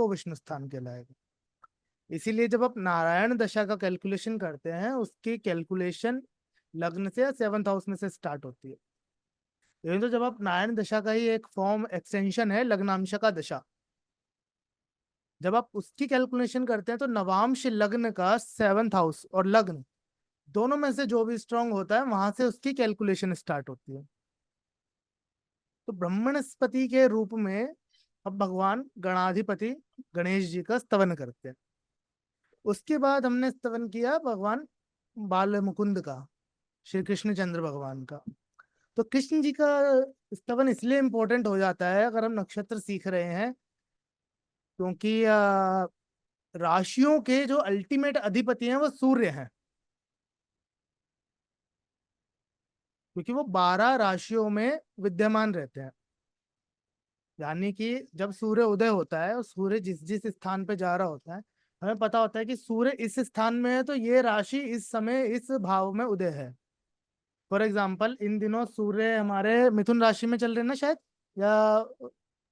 वो विष्णु स्थान कहलाएगा। इसीलिए जब आप नारायण दशा का कैलकुलेशन करते हैं, उसकी कैलकुलेशन लग्न से या 7th हाउस में से स्टार्ट होती है। तो जब आप नारायण दशा का ही एक फॉर्म एक्सटेंशन है लग्नांश का दशा, जब आप उसकी कैलकुलेशन करते हैं तो नवांश लग्न का 7th हाउस और लग्न दोनों में से जो भी स्ट्रांग होता है वहां से उसकी कैलकुलेशन स्टार्ट होती है। तो ब्रह्मणस्पति के रूप में अब भगवान गणाधिपति गणेश जी का स्तवन करते हैं। उसके बाद हमने स्तवन किया भगवान बाल मुकुंद का, श्री कृष्ण चंद्र भगवान का। तो कृष्ण जी का स्तवन इसलिए इंपॉर्टेंट हो जाता है अगर हम नक्षत्र सीख रहे हैं, क्योंकि राशियों के जो अल्टीमेट अधिपति हैं वो सूर्य हैं, क्योंकि वो 12 राशियों में विद्यमान रहते हैं। यानी कि जब सूर्य उदय होता है और सूर्य जिस जिस स्थान पे जा रहा होता है, हमें पता होता है कि सूर्य इस स्थान में है तो ये राशि इस समय इस भाव में उदय है। फॉर एग्जाम्पल इन दिनों सूर्य हमारे मिथुन राशि में चल रहे हैं ना शायद, या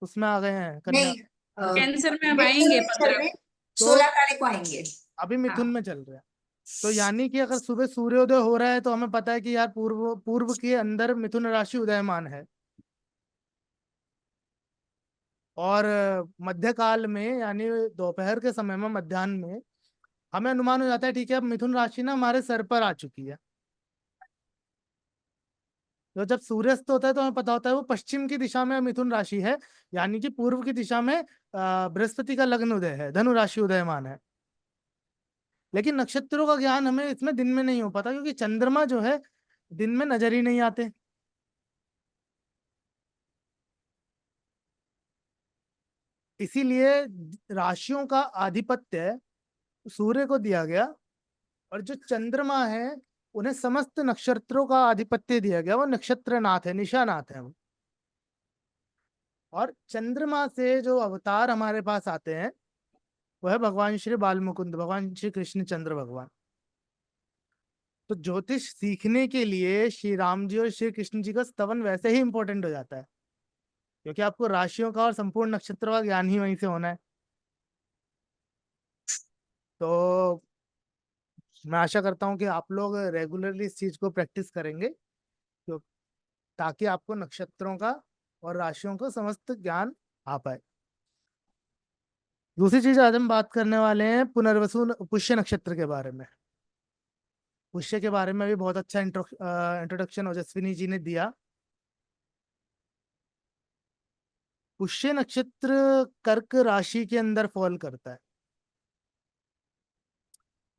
उसमें आ गए हैं कन्या। नहीं, कैंसर में अब मिथुन आएंगे में चल 15 रहे, को। तो 16 तारीख को आएंगे। अभी हाँ, मिथुन में चल रहे हैं। तो यानी कि अगर सुबह सूर्योदय हो रहा है तो हमें पता है कि यार पूर्व पूर्व के अंदर मिथुन राशि उदयमान है। और मध्यकाल में यानी दोपहर के समय में मध्याह्न में हमें अनुमान हो जाता है ठीक है अब मिथुन राशि ना हमारे सर पर आ चुकी है। तो जब सूर्यास्त होता है तो हमें पता होता है वो पश्चिम की दिशा में मिथुन राशि है, यानी कि पूर्व की दिशा में बृहस्पति का लग्न उदय है, धनु राशि उदयमान है। लेकिन नक्षत्रों का ज्ञान हमें इसमें दिन में नहीं हो पाता, क्योंकि चंद्रमा जो है दिन में नजर ही नहीं आते। इसीलिए राशियों का आधिपत्य सूर्य को दिया गया, और जो चंद्रमा है उन्हें समस्त नक्षत्रों का आधिपत्य दिया गया। वो नक्षत्रनाथ है, निशानाथ है वो। और चंद्रमा से जो अवतार हमारे पास आते हैं वो है भगवान श्री बालमुकुंद, भगवान श्री कृष्ण चंद्र भगवान। तो ज्योतिष सीखने के लिए श्री राम जी और श्री कृष्ण जी का स्तवन वैसे ही इंपॉर्टेंट हो जाता है, क्योंकि आपको राशियों का और संपूर्ण नक्षत्रों का ज्ञान ही वहीं से होना है। तो मैं आशा करता हूँ कि आप लोग रेगुलरली इस चीज को प्रैक्टिस करेंगे, तो ताकि आपको नक्षत्रों का और राशियों का समस्त ज्ञान आ पाए। दूसरी चीज आज हम बात करने वाले हैं पुनर्वसु पुष्य नक्षत्र के बारे में। पुष्य के बारे में भी बहुत अच्छा इंट्रोडक्शन ओजस्विनी जी ने दिया। पुष्य नक्षत्र कर्क राशि के अंदर फॉल करता है,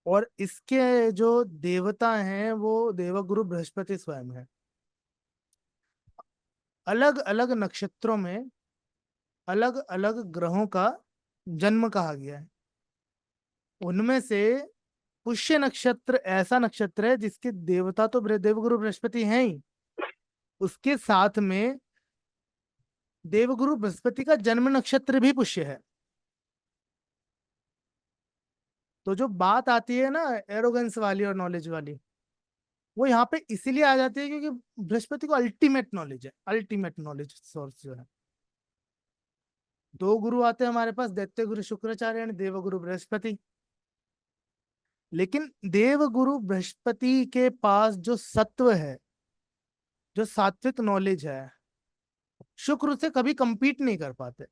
और इसके जो देवता हैं वो देवगुरु बृहस्पति स्वयं है। अलग अलग नक्षत्रों में अलग अलग ग्रहों का जन्म कहा गया है। उनमें से पुष्य नक्षत्र ऐसा नक्षत्र है जिसके देवता तो देवगुरु बृहस्पति हैं ही, उसके साथ में देवगुरु बृहस्पति का जन्म नक्षत्र भी पुष्य है। तो जो बात आती है ना एरोगेंस वाली और नॉलेज वाली, वो यहाँ पे इसीलिए आ जाती है क्योंकि बृहस्पति को अल्टीमेट नॉलेज है, अल्टीमेट नॉलेज सोर्स जो है। दो गुरु आते हैं हमारे पास, दैत्य गुरु शुक्राचार्य एंड देवगुरु बृहस्पति। लेकिन देवगुरु बृहस्पति के पास जो सत्व है, जो सात्विक नॉलेज है, शुक्र से कभी कंपीट नहीं कर पाते।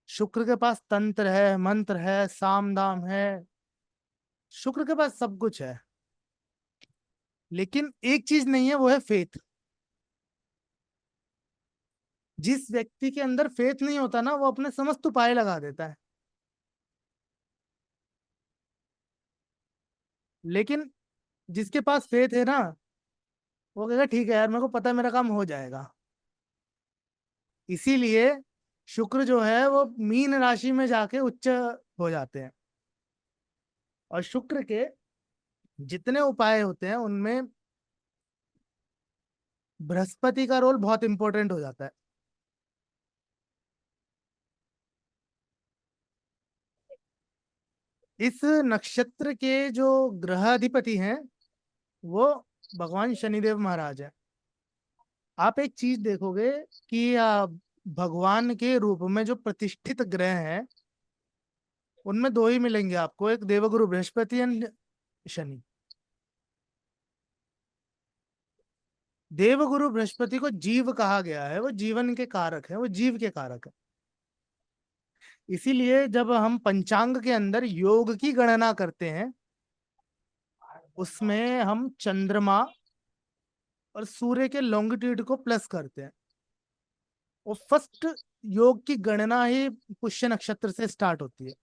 शुक्र के पास तंत्र है, मंत्र है, साम दाम है, शुक्र के पास सब कुछ है। लेकिन एक चीज नहीं है, वो है फेथ। जिस व्यक्ति के अंदर फेथ नहीं होता ना, वो अपने समस्त उपाय लगा देता है। लेकिन जिसके पास फेथ है ना, वो कहेगा ठीक है यार, मेरे को पता है मेरा काम हो जाएगा। इसीलिए शुक्र जो है वो मीन राशि में जाके उच्च हो जाते हैं। और शुक्र के जितने उपाय होते हैं उनमें बृहस्पति का रोल बहुत इंपॉर्टेंट हो जाता है। इस नक्षत्र के जो ग्रह अधिपति हैं वो भगवान शनिदेव महाराज है। आप एक चीज देखोगे कि भगवान के रूप में जो प्रतिष्ठित ग्रह हैं उनमें दो ही मिलेंगे आपको, एक देवगुरु बृहस्पति एंड शनि। देवगुरु बृहस्पति को जीव कहा गया है, वो जीवन के कारक है, वो जीव के कारक है। इसीलिए जब हम पंचांग के अंदर योग की गणना करते हैं, उसमें हम चंद्रमा और सूर्य के लॉन्गिट्यूड को प्लस करते हैं। और फर्स्ट योग की गणना ही पुष्य नक्षत्र से स्टार्ट होती है।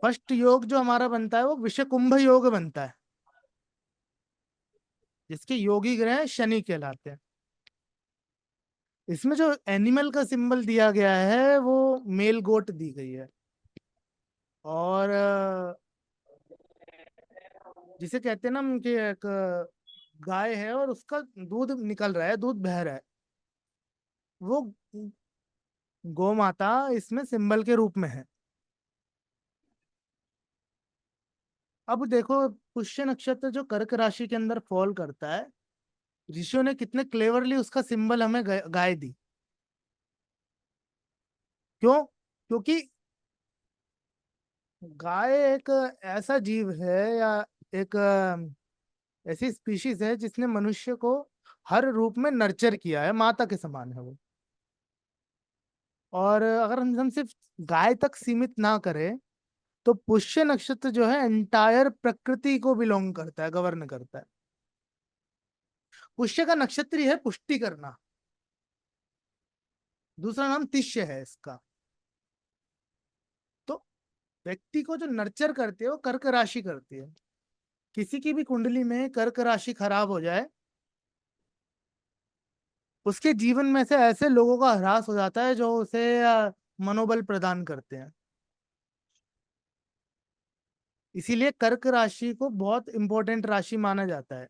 फर्स्ट योग जो हमारा बनता है वो विषकुंभ योग बनता है, जिसके योगी ग्रह शनि कहलाते हैं। इसमें जो एनिमल का सिंबल दिया गया है वो मेल गोट दी गई है। और जिसे कहते हैं ना हम कि एक गाय है और उसका दूध निकल रहा है, दूध बह रहा है, वो गौ माता इसमें सिंबल के रूप में है। अब देखो, पुष्य नक्षत्र जो कर्क राशि के अंदर फॉल करता है, ऋषियों ने कितने क्लेवरली उसका सिंबल हमें गाय दी। क्यों? क्योंकि गाय एक ऐसा जीव है, या एक ऐसी स्पीशीज है जिसने मनुष्य को हर रूप में नर्चर किया है, माता के समान है वो। और अगर हम सिर्फ गाय तक सीमित ना करें, तो पुष्य नक्षत्र जो है एंटायर प्रकृति को बिलोंग करता है, गवर्न करता है। पुष्य का नक्षत्र ही है पुष्टि करना, दूसरा नाम तिष्य है इसका। तो व्यक्ति को जो नर्चर करती है वो कर्क राशि करती है। किसी की भी कुंडली में कर्क राशि खराब हो जाए, उसके जीवन में से ऐसे लोगों का ह्रास हो जाता है जो उसे मनोबल प्रदान करते हैं। इसीलिए कर्क राशि को बहुत इंपॉर्टेंट राशि माना जाता है।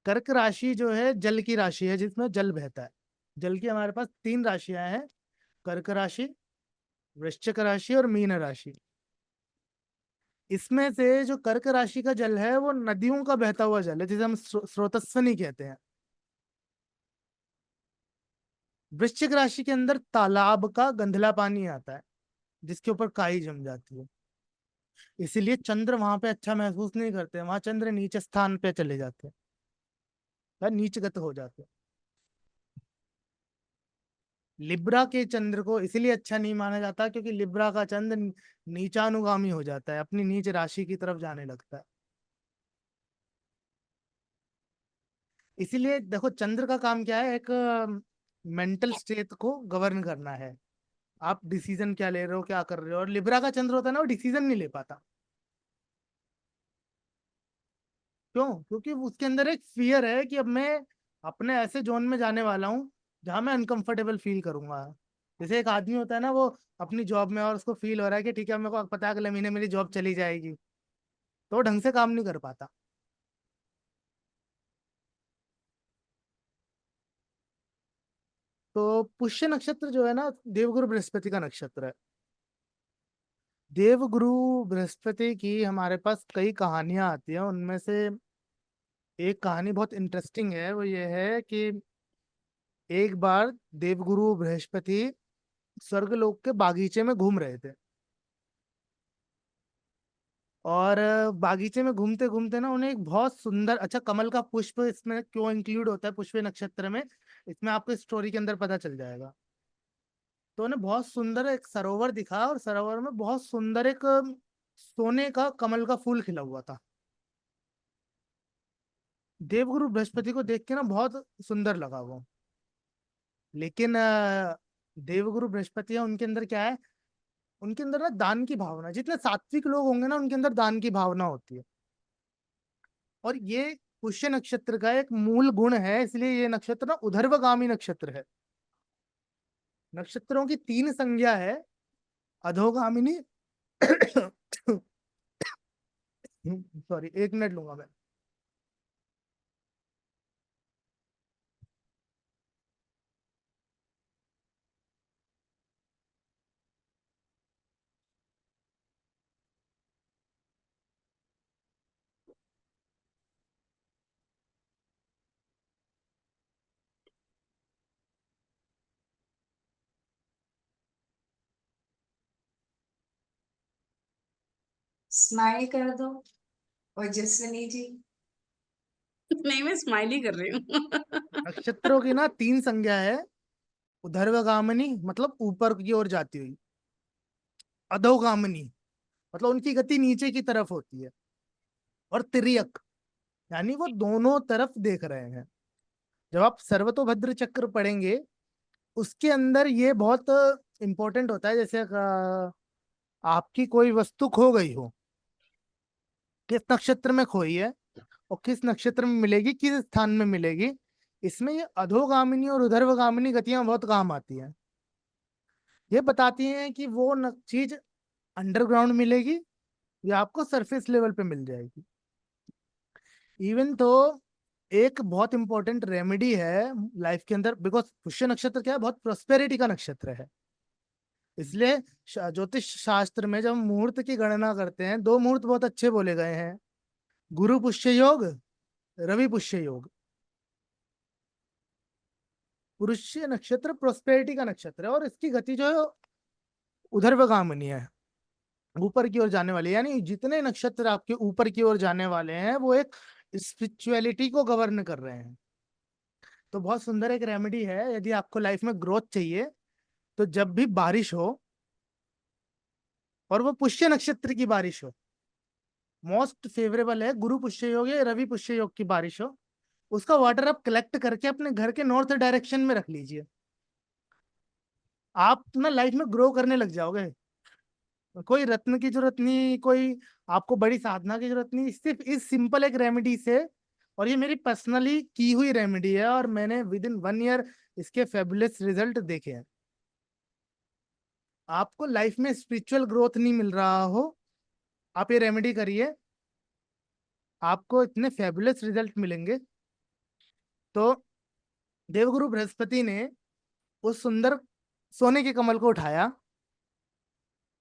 कर्क राशि जो है जल की राशि है, जिसमें जल बहता है। जल की हमारे पास तीन राशियां हैं: कर्क राशि, वृश्चिक राशि और मीन राशि। इसमें से जो कर्क राशि का जल है वो नदियों का बहता हुआ जल है, जिसे हम स्रोतस्वनी कहते हैं। वृश्चिक राशि के अंदर तालाब का गंधला पानी आता है, जिसके ऊपर काई जम जाती है। इसीलिए चंद्र वहां पे अच्छा महसूस नहीं करते, वहां चंद्र नीचे स्थान पे चले जाते हैं या नीचगत हो जाते हैं। लिब्रा के चंद्र को इसलिए अच्छा नहीं माना जाता क्योंकि लिब्रा का चंद्र नीचानुगामी हो जाता है, अपनी नीच राशि की तरफ जाने लगता है। इसीलिए देखो, चंद्र का काम क्या है, एक मेंटल स्टेट को गवर्न करना है। आप डिसीजन क्या ले रहे हो, क्या कर रहे हो। और लिब्रा का चंद्र होता है ना, वो डिसीजन नहीं ले पाता। क्यों? क्योंकि उसके अंदर एक फियर है कि अब मैं अपने ऐसे जोन में जाने वाला हूँ जहां मैं अनकंफर्टेबल फील करूंगा। जैसे एक आदमी होता है ना, वो अपनी जॉब में और उसको फील हो रहा है कि ठीक है, मेरे को पता है अगले महीने मेरी जॉब चली जाएगी, तो वो ढंग से काम नहीं कर पाता। तो पुष्य नक्षत्र जो है ना, देवगुरु बृहस्पति का नक्षत्र है। देवगुरु बृहस्पति की हमारे पास कई कहानियां आती हैं, उनमें से एक कहानी बहुत इंटरेस्टिंग है। वो ये है कि एक बार देवगुरु बृहस्पति स्वर्गलोक के बागीचे में घूम रहे थे। और बागीचे में घूमते घूमते ना उन्हें एक बहुत सुंदर, अच्छा, कमल का पुष्प इसमें क्यों इंक्लूड होता है पुष्य नक्षत्र में, इसमें आपको स्टोरी के अंदर पता चल जाएगा। तो उन्हें बहुत सुंदर एक सरोवर दिखा, और सरोवर में बहुत सुंदर एक सोने का कमल का फूल खिला हुआ था। देवगुरु बृहस्पति को देख के ना बहुत सुंदर लगा वो। लेकिन देवगुरु बृहस्पति है, उनके अंदर क्या है, उनके अंदर ना दान की भावना, जितने सात्विक लोग होंगे ना उनके अंदर दान की भावना होती है। और ये पुष्य नक्षत्र का एक मूल गुण है, इसलिए ये नक्षत्र ना उधर्वगामी नक्षत्र है। नक्षत्रों की तीन संज्ञा है: अधोगामिनी सॉरी, एक मिनट लूंगा मैं। स्माइल कर दो ओजस्विनी जी। नहीं, मैं स्माइल ही कर रही हूँ। नक्षत्रों की ना तीन संज्ञा है। ऊर्ध्वगामिनी मतलब ऊपर की ओर जाती हुई, अधोगामिनी मतलब उनकी गति नीचे की तरफ होती है, और तिर्यक यानी वो दोनों तरफ देख रहे हैं। जब आप सर्वतोभद्र चक्र पढ़ेंगे, उसके अंदर ये बहुत इंपॉर्टेंट होता है। जैसे आपकी कोई वस्तु खो गई हो, किस नक्षत्र में खोई है और किस नक्षत्र में मिलेगी, किस स्थान में मिलेगी, इसमें ये अधोगामिनी और ऊर्ध्वगामिनी गतियां बहुत काम आती हैं। ये बताती हैं कि वो चीज अंडरग्राउंड मिलेगी या आपको सरफेस लेवल पे मिल जाएगी। इवन तो एक बहुत इंपॉर्टेंट रेमेडी है लाइफ के अंदर, बिकॉज पुष्य नक्षत्र क्या है, बहुत प्रोस्पेरिटी का नक्षत्र है। इसलिए ज्योतिष शास्त्र में जब हम मुहूर्त की गणना करते हैं, दो मुहूर्त बहुत अच्छे बोले गए हैं, गुरु पुष्य योग, रवि पुष्य योग। पुरुष नक्षत्र प्रोस्पेरिटी का नक्षत्र है और इसकी गति जो है ऊर्ध्वगामिनी है, ऊपर की ओर जाने वाली है। यानी जितने नक्षत्र आपके ऊपर की ओर जाने वाले हैं वो एक स्पिरिचुअलिटी को गवर्न कर रहे हैं। तो बहुत सुंदर एक रेमेडी है, यदि आपको लाइफ में ग्रोथ चाहिए तो जब भी बारिश हो और वो पुष्य नक्षत्र की बारिश हो, मोस्ट फेवरेबल है गुरु पुष्य योग या रवि पुष्य योग की बारिश हो, उसका वाटर आप कलेक्ट करके अपने घर के नॉर्थ डायरेक्शन में रख लीजिए। आप ना लाइफ में ग्रो करने लग जाओगे। कोई रत्न की जरूरत नहीं, कोई आपको बड़ी साधना की जरूरत नहीं, सिर्फ इस सिंपल एक रेमेडी से। और ये मेरी पर्सनली की हुई रेमेडी है और मैंने विद इन 1 ईयर इसके फेबुलस रिजल्ट देखे हैं। आपको लाइफ में स्पिरिचुअल ग्रोथ नहीं मिल रहा हो, आप ये रेमेडी करिए, आपको इतने फेबुलस रिजल्ट मिलेंगे। तो देवगुरु बृहस्पति ने उस सुंदर सोने के कमल को उठाया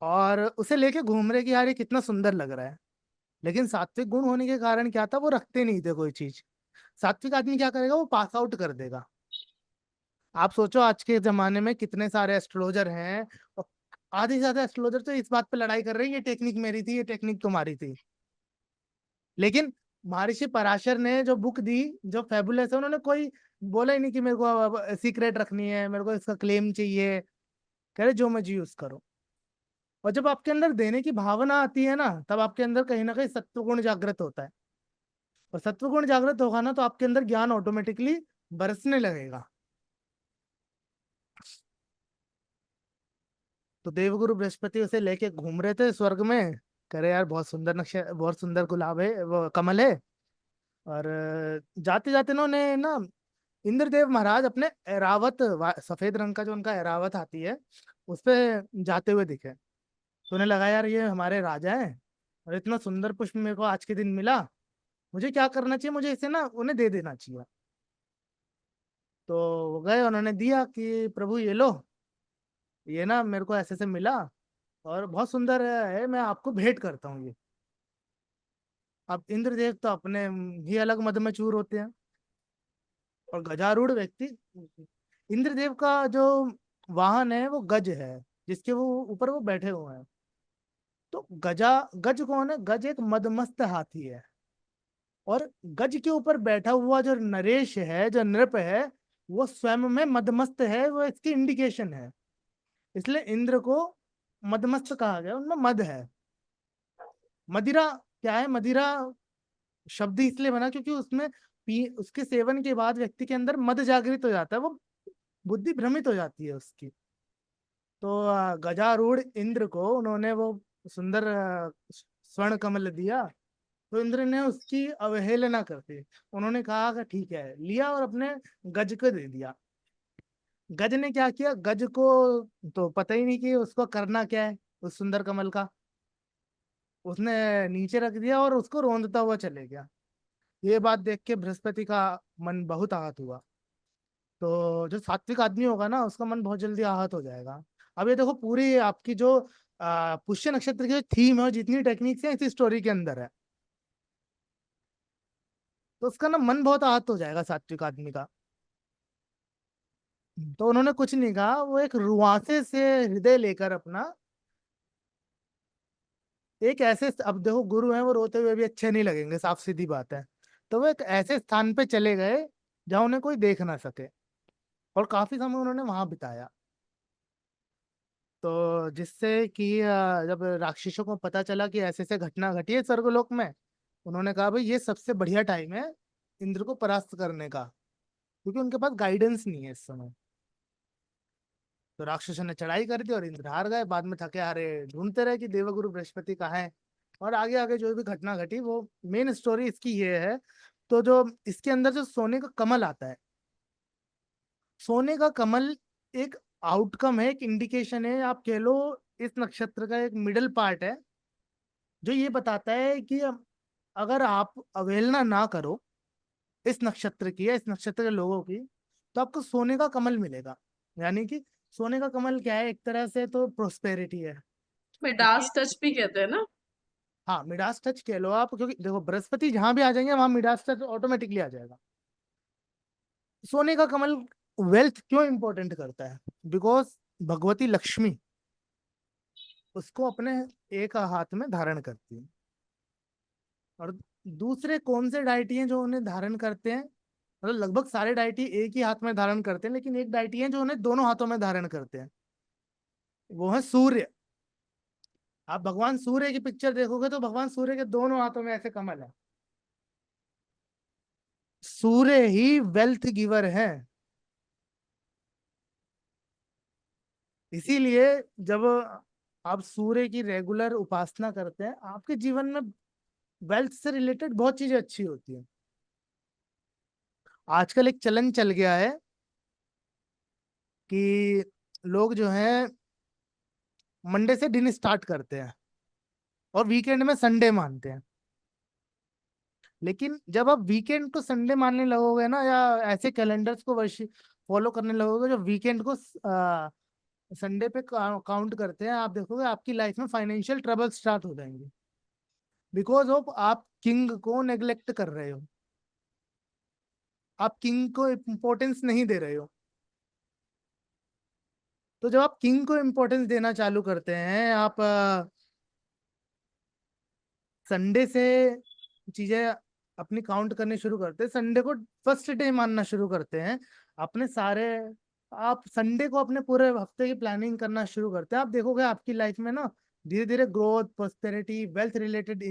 और उसे लेके घूम रहे कि यार ये कितना सुंदर लग रहा है। लेकिन सात्विक गुण होने के कारण क्या था, वो रखते नहीं थे कोई चीज। सात्विक आदमी क्या करेगा, वो पास आउट कर देगा। आप सोचो आज के जमाने में कितने सारे एस्ट्रोलॉजर हैं, और आधे से ज्यादा एस्ट्रोलॉजर तो इस बात पे लड़ाई कर रहे हैं ये टेक्निक मेरी थी, ये टेक्निक तुम्हारी थी। लेकिन महर्षि पराशर ने जो बुक दी, जो फेबुलस है, उन्होंने कोई बोला ही नहीं कि मेरे को सीक्रेट रखनी है, मेरे को इसका क्लेम चाहिए। कह रहे जो मर्जी यूज करो। और जब आपके अंदर देने की भावना आती है ना, तब आपके अंदर कहीं ना कहीं सत्व गुण जागृत होता है। और सत्व गुण जागृत होगा ना, तो आपके अंदर ज्ञान ऑटोमेटिकली बरसने लगेगा। तो देवगुरु बृहस्पति उसे लेके घूम रहे थे स्वर्ग में। करे यार बहुत सुंदर नक्शा, बहुत सुंदर गुलाब है, वो कमल है। और जाते जाते ना उन्हें ना इंद्रदेव महाराज अपने ऐरावत, सफेद रंग का जो उनका ऐरावत आती है, उस पे जाते हुए दिखे। तो उन्हें लगा यार ये हमारे राजा हैं और इतना सुंदर पुष्प मेरे को आज के दिन मिला, मुझे क्या करना चाहिए, मुझे इसे ना उन्हें दे देना चाहिए। तो वो गए, उन्होंने दिया कि प्रभु ये लो, ये ना मेरे को ऐसे से मिला और बहुत सुंदर है, मैं आपको भेंट करता हूँ ये। अब इंद्रदेव तो अपने ही अलग मद में चूर होते हैं। और गजारूढ़ व्यक्ति, इंद्रदेव का जो वाहन है वो गज है, जिसके वो ऊपर वो बैठे हुए हैं। तो गज कौन है, गज एक मदमस्त हाथी है। और गज के ऊपर बैठा हुआ जो नरेश है, जो नृप है, वो स्वयं में मदमस्त है, वो इसकी इंडिकेशन है। इसलिए इंद्र को मदमस्त कहा गया, उनमें मद है। मदिरा क्या है, मदिरा शब्द इसलिए बना क्योंकि उसमें पी उसके सेवन के बाद व्यक्ति के अंदर मद जागृत हो जाता है, वो बुद्धि भ्रमित हो जाती है उसकी। तो गजारूढ़ इंद्र को उन्होंने वो सुंदर स्वर्ण कमल दिया। तो इंद्र ने उसकी अवहेलना करते, उन्होंने कहा कि ठीक है, लिया और अपने गज को दे दिया। गज ने क्या किया, गज को तो पता ही नहीं कि उसको करना क्या है उस सुंदर कमल का, उसने नीचे रख दिया और उसको रौंदता हुआ चले गया। ये बात देख के बृहस्पति का मन बहुत आहत हुआ। तो जो सात्विक आदमी होगा ना, उसका मन बहुत जल्दी आहत हो जाएगा। अब ये देखो, पूरी आपकी जो पुष्य नक्षत्र की जो थीम है और जितनी टेक्निक्स है इसी स्टोरी के अंदर है, तो उसका ना मन बहुत आहत हो जाएगा सात्विक आदमी का। तो उन्होंने कुछ नहीं कहा, वो एक रुआंसे से हृदय लेकर अपना एक ऐसे, अब देखो गुरु हैं, वो रोते हुए भी अच्छे नहीं लगेंगे, साफ सीधी बात है। तो वो एक ऐसे स्थान पे चले गए जहां उन्हें कोई देख ना सके, और काफी समय उन्होंने वहां बिताया। तो जिससे कि जब राक्षसों को पता चला कि ऐसे ऐसे घटना घटी है स्वर्गलोक में, उन्होंने कहा भाई ये सबसे बढ़िया टाइम है इंद्र को परास्त करने का, क्योंकि उनके पास गाइडेंस नहीं है इस समय। तो राक्षसों ने चढ़ाई कर दी और इंद्र हार गए। बाद में थके हारे ढूंढते रहे कि देवगुरु बृहस्पति कहाँ है। और आगे आगे जो भी घटना घटी, वो मेन स्टोरी इसकी ये है। तो जो इसके अंदर जो सोने का कमल आता है, सोने का कमल एक आउटकम है, एक इंडिकेशन है, आप कह लो इस नक्षत्र का एक मिडल पार्ट है, जो ये बताता है कि अगर आप अवहेलना ना करो इस नक्षत्र की या इस नक्षत्र के लोगों की, तो आपको सोने का कमल मिलेगा। यानी कि सोने का कमल क्या है, एक तरह से तो प्रोस्पेरिटी है। मिडास टच भी कहते हैं ना। हाँ, मिडास टच कह लो आप, क्योंकि देखो बृहस्पति जहां भी आ जाएंगे वहां मिडास टच ऑटोमेटिकली आ जाएगा। सोने का कमल वेल्थ क्यों इंपॉर्टेंट करता है? बिकॉज भगवती लक्ष्मी उसको अपने एक हाथ में धारण करती है। और दूसरे कौन से डाइटी हैं जो उन्हें धारण करते हैं? मतलब लगभग सारे डाइटी एक ही हाथ में धारण करते हैं, लेकिन एक डाइटी है जो उन्हें दोनों हाथों में धारण करते हैं, वो है सूर्य। आप भगवान सूर्य की पिक्चर देखोगे तो भगवान सूर्य के दोनों हाथों में ऐसे कमल है। सूर्य ही वेल्थ गिवर है। इसीलिए जब आप सूर्य की रेगुलर उपासना करते हैं, आपके जीवन में वेल्थ से रिलेटेड बहुत चीजें अच्छी होती हैं। आजकल एक चलन चल गया है कि लोग जो हैं मंडे से दिन स्टार्ट करते हैं और वीकेंड में संडे मानते हैं। लेकिन जब आप वीकेंड को संडे मानने लगोगे ना, या ऐसे कैलेंडर्स को वर्ष फॉलो करने लगोगे जो वीकेंड को संडे पे काउंट करते हैं, आप देखोगे आपकी लाइफ में फाइनेंशियल ट्रबल स्टार्ट हो जाएंगे। बिकॉज ऑफ आप किंग को नेग्लेक्ट कर रहे हो, आप किंग को इम्पोर्टेंस नहीं दे रहे हो। तो जब आप किंग को इम्पोर्टेंस देना चालू करते हैं, आप संडे से चीजें अपनी काउंट करनी शुरू करते हैं, संडे को फर्स्ट डे मानना शुरू करते हैं अपने सारे, आप संडे को अपने पूरे हफ्ते की प्लानिंग करना शुरू करते हैं, आप देखोगे आपकी लाइफ में ना धीरे धीरे growth, prosperity, wealth related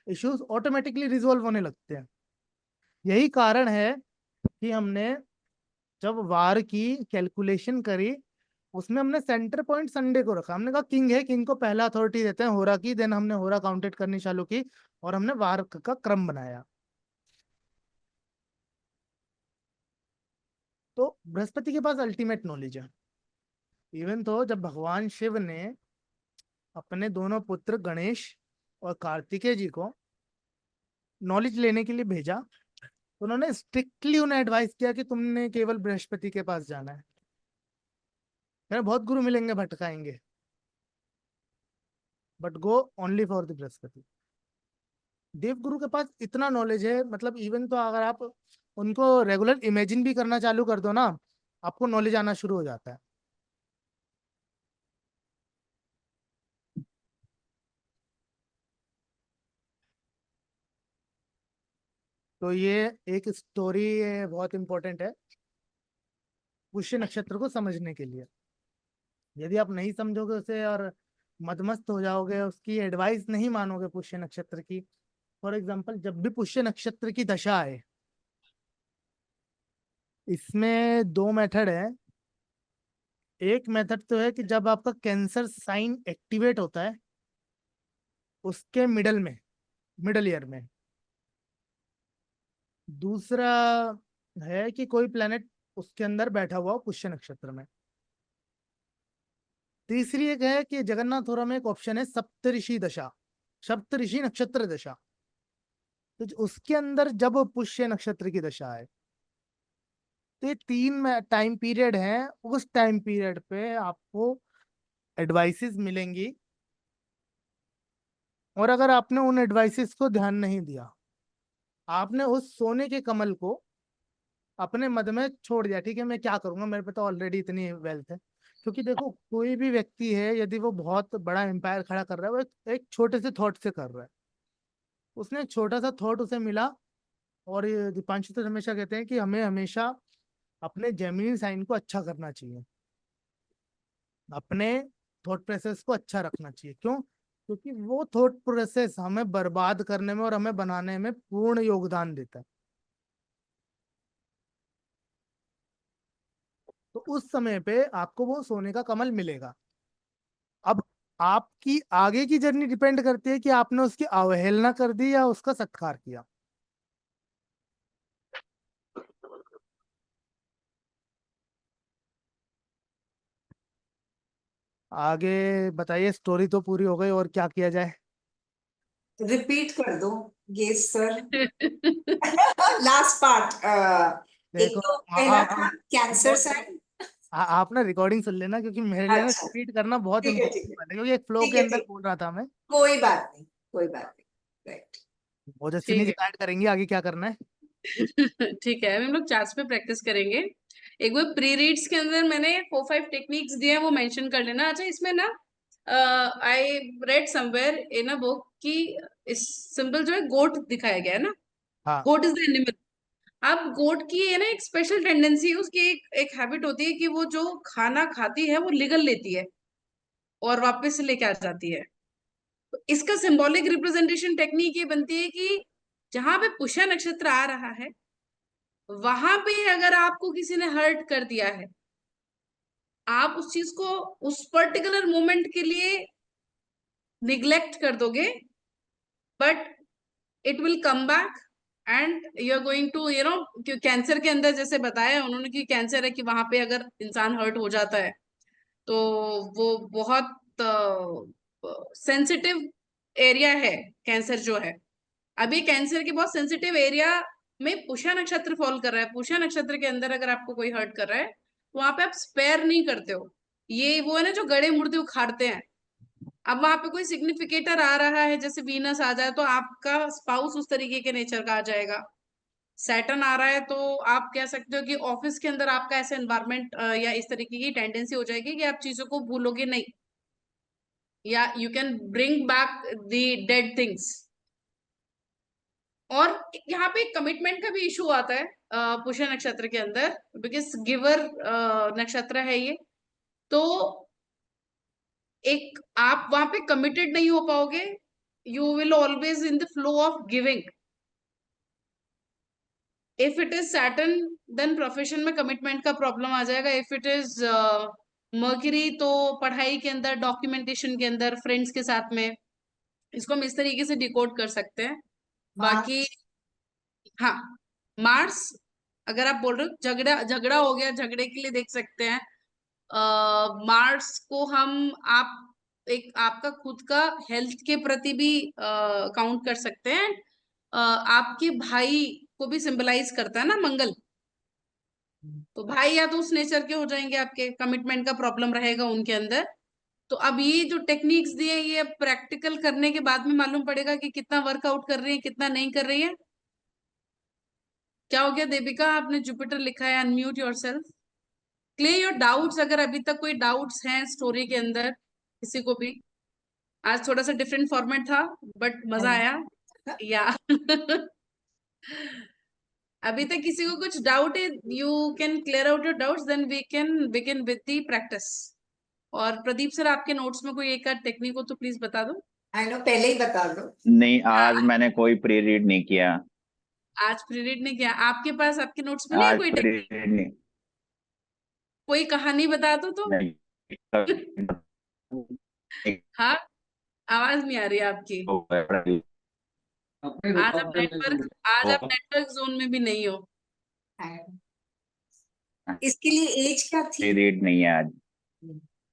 issues automatically resolve होने लगते हैं। यही कारण है कि हमने जब वार की कैलकुलेशन करी, उसमें हमने सेंटर पॉइंट संडे को रखा। हमने कहा किंग है, किंग को पहला अथॉरिटी देते हैं होरा की। देन हमने होरा काउंटेड करनी चालू की और हमने वार का क्रम बनाया। तो बृहस्पति के पास अल्टीमेट नॉलेज है। इवन तो जब भगवान शिव ने अपने दोनों पुत्र गणेश और कार्तिकेय जी को नॉलेज लेने के लिए भेजा, तो उन्होंने स्ट्रिक्टली उन्हें एडवाइस किया कि तुमने केवल बृहस्पति के पास जाना है। मेरे बहुत गुरु मिलेंगे भटकाएंगे, but go only for the Brihaspati. देव गुरु के पास इतना नॉलेज है, मतलब इवन तो अगर आप उनको रेगुलर इमेजिन भी करना चालू कर दो ना, आपको नॉलेज आना शुरू हो जाता है। तो ये एक स्टोरी बहुत इंपॉर्टेंट है पुष्य नक्षत्र को समझने के लिए। यदि आप नहीं समझोगे उसे और मदमस्त हो जाओगे, उसकी एडवाइस नहीं मानोगे पुष्य नक्षत्र की। फॉर एग्जाम्पल, जब भी पुष्य नक्षत्र की दशा आए, इसमें दो मेथड है। एक मेथड तो है कि जब आपका कैंसर साइन एक्टिवेट होता है उसके मिडल में, मिडल ईयर में। दूसरा है कि कोई प्लेनेट उसके अंदर बैठा हुआ हो पुष्य नक्षत्र में। तीसरी एक है कि जगन्नाथ में एक ऑप्शन है सप्तऋषि दशा, सप्तऋषि नक्षत्र दशा। तो उसके अंदर जब पुष्य नक्षत्र की दशा है, तो ये तीन टाइम पीरियड है। उस टाइम पीरियड पे आपको एडवाइसेस मिलेंगी, और अगर आपने उन एडवाइसेस को ध्यान नहीं दिया, आपने उस सोने के कमल को अपने मद में छोड़ दिया, ठीक है मैं क्या करूंगा, मेरे पे तो ऑलरेडी इतनी वेल्थ है, क्योंकि देखो कोई भी व्यक्ति है, यदि वो बहुत बड़ा एम्पायर खड़ा कर रहा है, वो एक छोटे से थॉट से कर रहा है। उसने एक छोटा सा थॉट उसे मिला, और ये दीपांशु तो हमेशा कहते हैं कि हमें हमेशा अपने जेमिनी साइन को अच्छा करना चाहिए, अपने थॉट प्रोसेस को अच्छा रखना चाहिए। क्यों? क्योंकि वो थॉट प्रोसेस हमें बर्बाद करने में और हमें बनाने में पूर्ण योगदान देता है। तो उस समय पे आपको वो सोने का कमल मिलेगा। अब आपकी आगे की जर्नी डिपेंड करती है कि आपने उसकी अवहेलना कर दी या उसका सत्कार किया। आगे बताइए, स्टोरी तो पूरी हो गई, और क्या किया जाए? रिपीट कर दो गेस सर। Last part. एक देखो तो पहला था कैंसर साइन। आप ना रिकॉर्डिंग सुन लेना, क्योंकि मेरे लिए ना अच्छा रिपीट करना बहुत ठीक है ठीक है इम्पोर्टेंट है, क्योंकि एक फ्लो ठीक के है अंदर ठीक, बोल रहा था मैं। कोई बात नहीं कोई बात नहीं, राइट। ओजस्विनी ठीक जी है। गाइड करेंगी आगे क्या करना है। ठीक है, अभी हम लोग चार्ट्स पे प्रैक्टिस करेंगे। एक बार प्री रीड्स के अंदर मैंने 4-5 टेक्निक्स दिए हैं, वो मेंशन कर लेना। अच्छा, इसमें ना I read somewhere in a book कि इस सिंबल जो है गोट दिखाया गया है ना, हाँ। गोट इज द एनिमल। अब गोट की है ना एक स्पेशल टेंडेंसी है, उसकी एक हैबिट होती है कि वो जो खाना खाती है वो लिगल लेती है और वापस से लेके आ जाती है। तो इसका सिंबॉलिक रिप्रेजेंटेशन टेक्निक ये बनती है कि जहां पे पुष्य नक्षत्र आ रहा है, वहां पे अगर आपको किसी ने हर्ट कर दिया है, आप उस चीज को उस पर्टिकुलर मोमेंट के लिए निग्लेक्ट कर दोगे, but it will come back and you are going to cancer के अंदर जैसे बताया उन्होंने कि कैंसर है कि वहां पे अगर इंसान हर्ट हो जाता है तो वो बहुत सेंसिटिव एरिया है कैंसर जो है। अभी कैंसर के बहुत सेंसिटिव एरिया में पुष्य नक्षत्र फॉल कर रहा है। पुष्य नक्षत्र के अंदर अगर आपको कोई हर्ट कर रहा है तो वहां पे आप स्पेयर नहीं करते हो। ये वो है ना जो गड़े मुर्दे उखाड़ते हैं। अब वहां पे कोई सिग्निफिकेटर आ रहा है, जैसे वीनस आ जाए तो आपका स्पाउस उस तरीके के नेचर का आ जाएगा। सैटर्न आ रहा है तो आप कह सकते हो कि ऑफिस के अंदर आपका ऐसा एनवायरमेंट या इस तरीके की टेंडेंसी हो जाएगी कि आप चीजों को भूलोगे नहीं, या you can bring back the dead things. और यहाँ पे कमिटमेंट का भी इशू आता है पुष्य नक्षत्र के अंदर, बिकॉज गिवर नक्षत्र है ये। तो एक आप वहां पे कमिटेड नहीं हो पाओगे। You will always in the flow of giving. If it is Saturn then profession में कमिटमेंट का प्रॉब्लम आ जाएगा। इफ इट इज मर्क्यूरी तो पढ़ाई के अंदर, डॉक्यूमेंटेशन के अंदर, फ्रेंड्स के साथ में। इसको हम इस तरीके से डिकोड कर सकते हैं। बाकी मार्स। हाँ, मार्स अगर आप बोल रहे हो झगड़ा झगड़ा हो गया, झगड़े के लिए देख सकते हैं मार्स को हम। आप एक आपका खुद का हेल्थ के प्रति भी काउंट कर सकते हैं। आपके भाई को भी सिंबलाइज करता है ना मंगल। तो भाई या तो उस नेचर के हो जाएंगे, आपके कमिटमेंट का प्रॉब्लम रहेगा उनके अंदर। तो अब ये जो टेक्निक्स दिए ये प्रैक्टिकल करने के बाद में मालूम पड़ेगा कि कितना वर्कआउट कर रही है कितना नहीं कर रही है। क्या हो गया देविका, आपने जुपिटर लिखा है, unmute yourself, clear your doubts. अगर अभी तक कोई डाउट्स हैं स्टोरी के अंदर किसी को भी। आज थोड़ा सा डिफरेंट फॉर्मेट था बट मजा आया या अभी तक किसी को कुछ डाउट है, you can clear out your doubts, then we can begin with the practice. और प्रदीप सर, आपके नोट्स में कोई एक आध टेक्निक हो तो प्लीज बता दो। आई नो, पहले ही बता दो। नहीं, आज मैंने कोई प्री रीड नहीं किया। आज प्री रीड नहीं किया? आपके पास आपके नोट्स में नहीं है आज कोई प्री टेक्निक? रीड नहीं। कोई कहानी बता दो तो। नहीं। हाँ, आवाज नहीं आ रही है आपकी। आज आप नेटवर्क जोन में भी नहीं हो। इसके लिए एज क्या प्री थी? रीड नहीं है आज।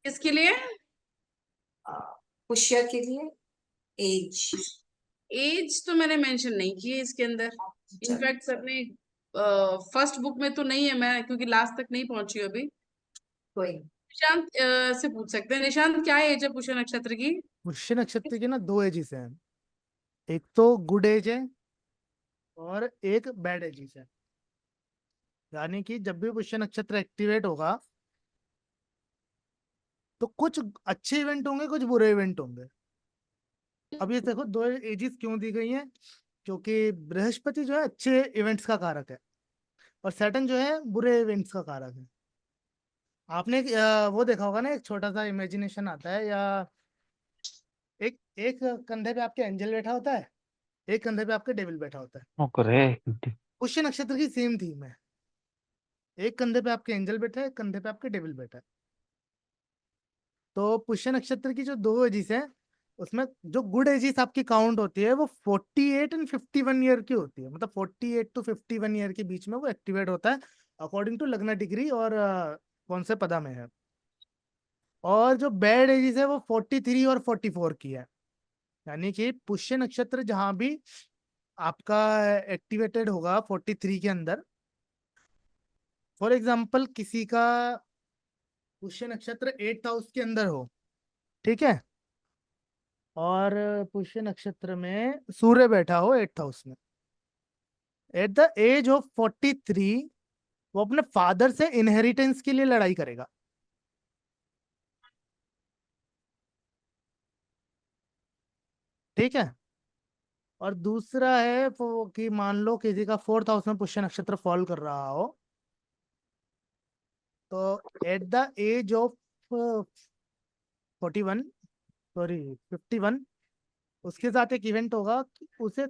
किसके लिए? पुष्य के लिए एज। एज तो मैंने मेंशन नहीं की है इसके अंदर। इनफैक्ट सर ने फर्स्ट बुक में तो नहीं है, मैं क्योंकि लास्ट तक नहीं पहुंची हूँ अभी। कोई निशांत से पूछ सकते हैं। निशांत, क्या एज है पुष्य नक्षत्र की? पुष्य नक्षत्र के ना दो एजिस हैं, एक तो गुड एज है और एक बैड एजिस है। यानी कि जब भी पुष्य नक्षत्र एक्टिवेट होगा तो कुछ अच्छे इवेंट होंगे, कुछ बुरे इवेंट होंगे। अब ये देखो, दो एजेस क्यों दी गई हैं, क्योंकि बृहस्पति जो है अच्छे इवेंट्स का कारक है और सैटर्न जो है बुरे इवेंट्स का कारक है। आपने वो देखा होगा ना, एक छोटा सा इमेजिनेशन आता है, या एक एक कंधे पे आपके एंजल बैठा होता है, एक कंधे पे आपके डेविल बैठा होता है। करे पुष्य नक्षत्र की सेम थीम है, एक कंधे पे आपके एंजल बैठा है, एक कंधे पे आपके डेविल बैठा है। तो पुष्य नक्षत्र की जो दो एजिस हैं, उसमें जो गुड एजिस आपकी काउंट होती है वो 48 एंड 51 ईयर की होती है। मतलब 48 to 51 ईयर के बीच में वो एक्टिवेट होता है अकॉर्डिंग टू लग्न डिग्री और कौन से पदा में है। और जो बैड एजिस है वो 43 और 44 की है। यानी कि पुष्य नक्षत्र जहां भी आपका एक्टिवेटेड होगा 43 के अंदर, फॉर एग्जाम्पल किसी का पुष्य नक्षत्र 8th हाउस के अंदर हो, ठीक है, और पुष्य नक्षत्र में सूर्य बैठा हो 8th हाउस में, एट द एज ऑफ 43 वो अपने फादर से इनहेरिटेंस के लिए लड़ाई करेगा। ठीक है। और दूसरा है वो कि मान लो किसी का 4th हाउस में पुष्य नक्षत्र फॉल कर रहा हो, तो at the age of 41, sorry 51, उसके साथ एक इवेंट होगा कि उसे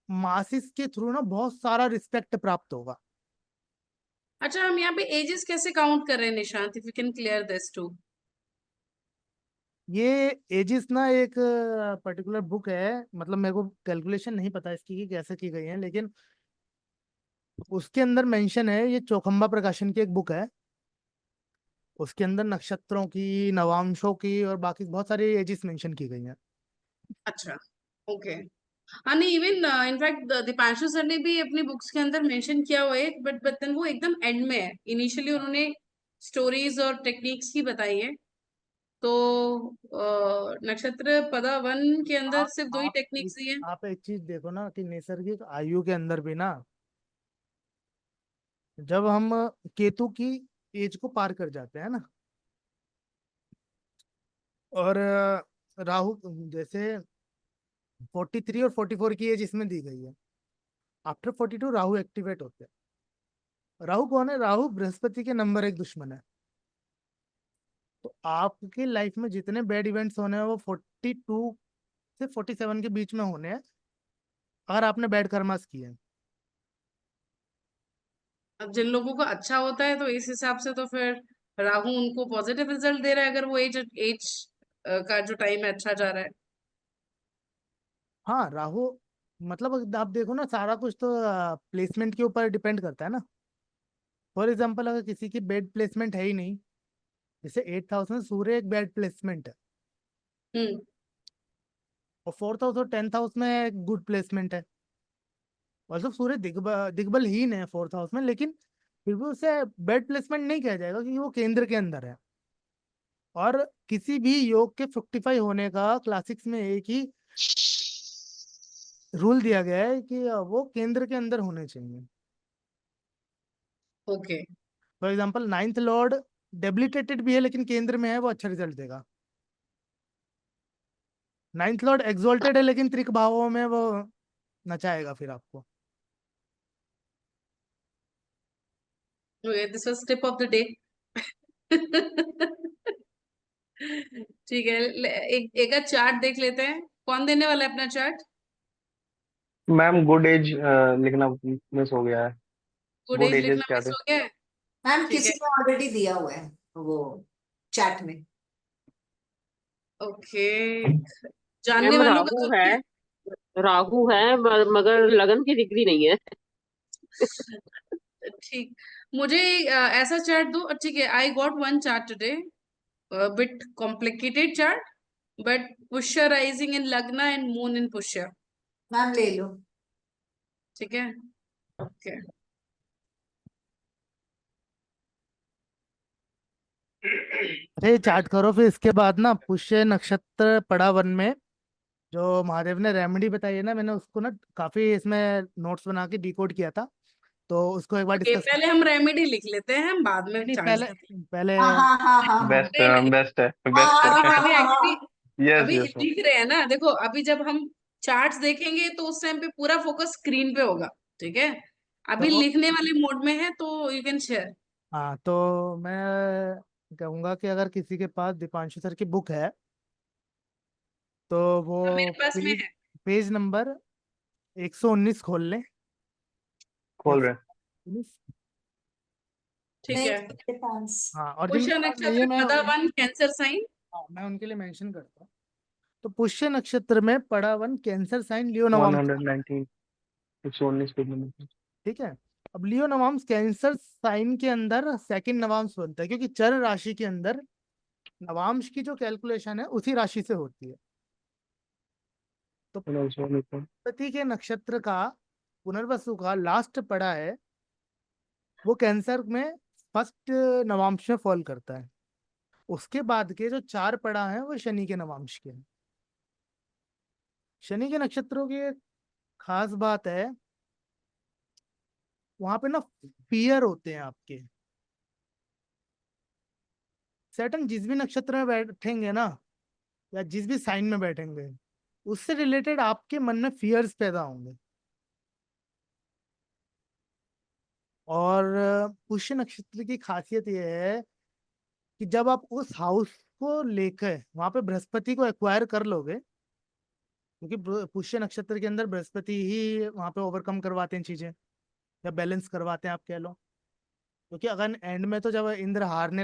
मासिस के थ्रू ना बहुत सारा रिस्पेक्ट प्राप्त होगा। अच्छा, हम यहाँ पे एजेस कैसे काउंट कर रहे हैं Nishant, if you can clear this too. ये एजिस ना एक पर्टिकुलर बुक है, मतलब मेरे को कैलकुलेशन नहीं पता इसकी कि कैसे की गई है, लेकिन उसके अंदर मेंशन है, ये चौखंबा प्रकाशन की एक बुक है, उसके अंदर नक्षत्रों की, नवांशों की और बाकी बहुत सारी एजिस मेंशन की गई हैं। अच्छा, ओके। हाँ, नहीं, इवन इनफैक्ट दीपांशु सर ने भी अपनी बुक्स के अंदर मेंशन किया हुआ है, बट देन वो एकदम एंड में है। इनिशियली उन्होंने स्टोरीज और टेक्निक्स ही बताई है। तो नक्षत्र पदा वन के अंदर आप सिर्फ दो ही आप टेक्निक्स ही है। आप एक चीज देखो ना कि नैसर्गिक आयु के अंदर भी ना, जब हम केतु की एज को पार कर जाते हैं ना, और राहु जैसे 43 और 44 की एज इसमें दी गई है, आफ्टर 42 राहु एक्टिवेट होते हैं। राहु कौन है? राहु बृहस्पति के नंबर 1 दुश्मन है। तो आपकी लाइफ में जितने बैड इवेंट्स होने हैं वो 42 से 47 के बीच में होने हैं, अगर आपने बैड कर्मास किए हैं। अब जिन लोगों का अच्छा होता है तो इस हिसाब से तो फिर राहु उनको पॉजिटिव रिजल्ट दे रहा है, अगर वो एज एज का जो टाइम है अच्छा जा रहा है। हाँ, राहु मतलब अगर आप देखो ना, सारा कुछ तो प्लेसमेंट के ऊपर डिपेंड करता है ना। फॉर एग्जाम्पल अगर किसी की बेड प्लेसमेंट है ही नहीं, जैसे 8th हाउस में सूर्य एक बेड प्लेसमेंट है, हम्म। और 4th हाउस और 10th हाउस में गुड प्लेसमेंट है। मतलब सूर्य दिग्बलहीन है 4th हाउस में, लेकिन फिर भी उसे बेड प्लेसमेंट नहीं किया जाएगा क्योंकि वो केंद्र के अंदर है। और किसी भी योग के फ्रुक्टिफाई होने का क्लासिक्स में एक ही रूल दिया गया है कि वो केंद्र के अंदर होने चाहिए। Okay. For example 9th Lord debilitated भी है लेकिन केंद्र में है, वो अच्छा रिजल्ट देगा। 9th लॉर्ड एक्सोल्टेड है लेकिन त्रिक भावों में वो नचाएगा फिर आपको। Okay, this was tip of the day. ठीक है, एक आध चार्ट देख लेते हैं। कौन देने वाला है अपना चार्ट? मैम गुड एज लिखना मिस हो गया है। गुड गुड एज एजेस लिखना क्या मिस थे? हो गया है। मैम ठीक है, किसी ने ऑलरेडी दिया हुआ है वो चैट में। ओके। जानने मैम वालों का राहु तो है, राहु है मगर लगन की डिग्री नहीं है। ठीक। मुझे ऐसा चार्ट दो। ठीक है, I got one chart today, bit complicated chart, but Pushya rising in lagna and moon in Pushya. Ma'am ले लो। ठीक है, ओके। अरे चार्ट करो, फिर इसके बाद ना पुष्य नक्षत्र पड़ा वन में जो महादेव ने रेमेडी बताई है ना, मैंने उसको ना काफी इसमें नोट्स बना के डिकोड किया था, तो उसको एक बार ओके, डिस्कस पहले हम रेमेडी लिख लेते हैं, हम बाद में नहीं चार्ट पहले देते हैं। पहले हाँ हाँ हाँ हाँ हाँ बेस्ट नहीं, है नहीं, बेस्ट है हाँ बेस्ट हाँ अभी है हाँ अभी हाँ एक्चुअली यस अभी यस लिख रहे हैं ना, देखो अभी जब हम चार्ट्स देखेंगे तो उस टाइम पे पूरा फोकस स्क्रीन पे होगा, ठीक है। अभी तो लिखने वाले मोड में है तो यू कैन शेयर। हाँ तो मैं कहूँगा कि अगर किसी के पास दीपांशु सर की बुक है तो वो मेरे पास में पेज है। पेज नंबर 119 खोल लें। खोल रहे हैं 119। ठीक नहीं है। मेरे पास हाँ और जिनके पुष्य पास नहीं है नक्षत्र, पदा 1 कैंसर साइन। मैं उनके लिए मेंशन करता हूँ। तो पुष्य नक्षत्र में पड़ा 1 कैंसर साइन लियो नवाम्स। 119 119 पेज नंबर ठीक है। अब लियो नवाम्स कैंसर साइन के अंदर सेकंड नवांश बनता है, क्योंकि चर राशि के अंदर नवांश की जो कैलकुलेशन है उसी राशि से होती है। तो पति के नक्षत्र का पुनर्वसु का लास्ट पड़ा है वो कैंसर में फर्स्ट नवांश में फॉल करता है। उसके बाद के जो 4 पड़ा है वो शनि के नवांश के हैं। शनि के नक्षत्रों की एक खास बात है, वहां पे ना फियर होते हैं आपके। सैटर्न जिस भी नक्षत्र में बैठेंगे ना, या जिस भी साइन में बैठेंगे, उससे रिलेटेड आपके मन में फियर्स पैदा होंगे। और पुष्य नक्षत्र की खासियत यह है कि जब आप उस हाउस को लेकर वहां पे बृहस्पति को एक्वायर कर लोगे, क्योंकि पुष्य नक्षत्र के अंदर बृहस्पति ही वहां पे ओवरकम करवाते हैं चीजें, या बैलेंस करवाते हैं आप कह लो। क्योंकि अगर एंड में तो जब इंद्र हारने